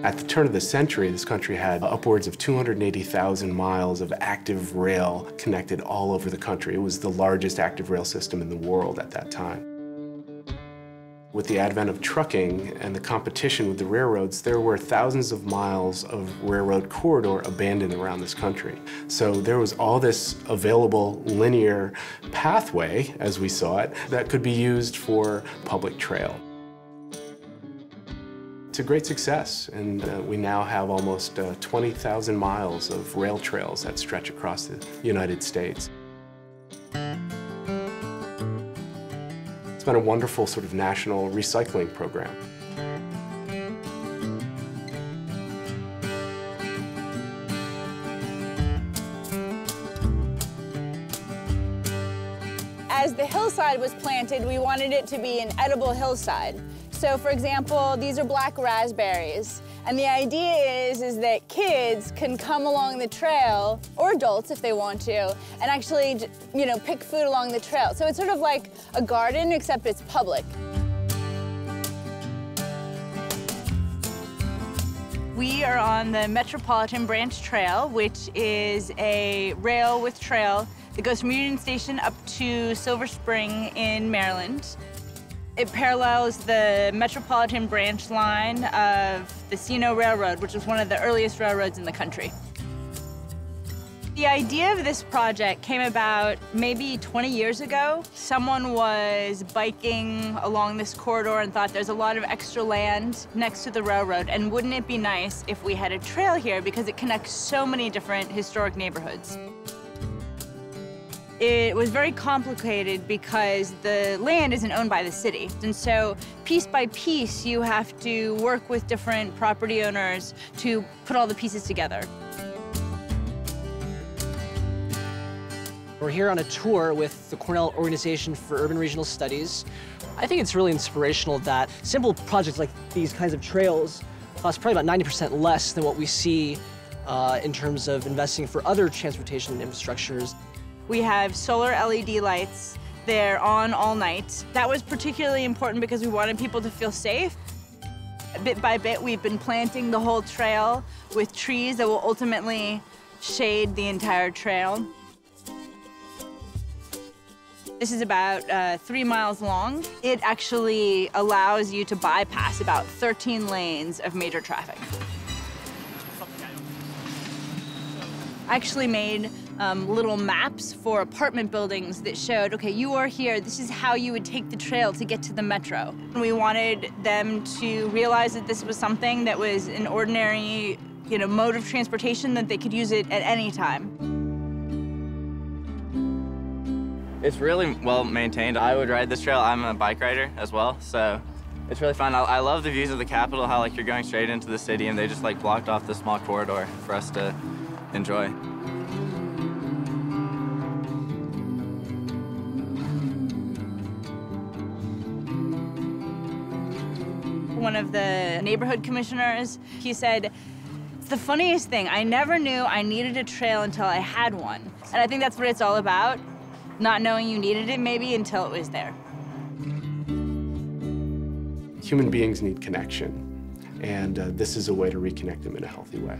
At the turn of the century, this country had upwards of 280,000 miles of active rail connected all over the country. It was the largest active rail system in the world at that time. With the advent of trucking and the competition with the railroads, there were thousands of miles of railroad corridor abandoned around this country. So there was all this available linear pathway, as we saw it, that could be used for public trail. It's a great success, and we now have almost 20,000 miles of rail trails that stretch across the United States. It's been a wonderful sort of national recycling program. As the hillside was planted, we wanted it to be an edible hillside. So for example, these are black raspberries. And the idea is that kids can come along the trail, or adults if they want to, and actually, pick food along the trail. So it's sort of like a garden, except it's public. We are on the Metropolitan Branch Trail, which is a rail with trail that goes from Union Station up to Silver Spring in Maryland. It parallels the Metropolitan Branch line of the C&O Railroad, which was one of the earliest railroads in the country. The idea of this project came about maybe 20 years ago. Someone was biking along this corridor and thought there's a lot of extra land next to the railroad, and wouldn't it be nice if we had a trail here because it connects so many different historic neighborhoods. It was very complicated because the land isn't owned by the city. And so piece by piece, you have to work with different property owners to put all the pieces together. We're here on a tour with the Cornell Organization for Urban Regional Studies. I think it's really inspirational that simple projects like these kinds of trails cost probably about 90% less than what we see in terms of investing for other transportation infrastructures. We have solar LED lights. They're on all night. That was particularly important because we wanted people to feel safe. Bit by bit, we've been planting the whole trail with trees that will ultimately shade the entire trail. This is about 3 miles long. It actually allows you to bypass about 13 lanes of major traffic. I actually made little maps for apartment buildings that showed, okay, you are here, this is how you would take the trail to get to the metro. We wanted them to realize that this was something that was an ordinary, mode of transportation, that they could use it at any time. It's really well maintained. I would ride this trail. I'm a bike rider as well, so it's really fun. I love the views of the Capitol, how you're going straight into the city, and they just blocked off this small corridor for us to enjoy. One of the neighborhood commissioners, he said, "It's the funniest thing. I never knew I needed a trail until I had one." And I think that's what it's all about, not knowing you needed it maybe until it was there. Human beings need connection, and this is a way to reconnect them in a healthy way.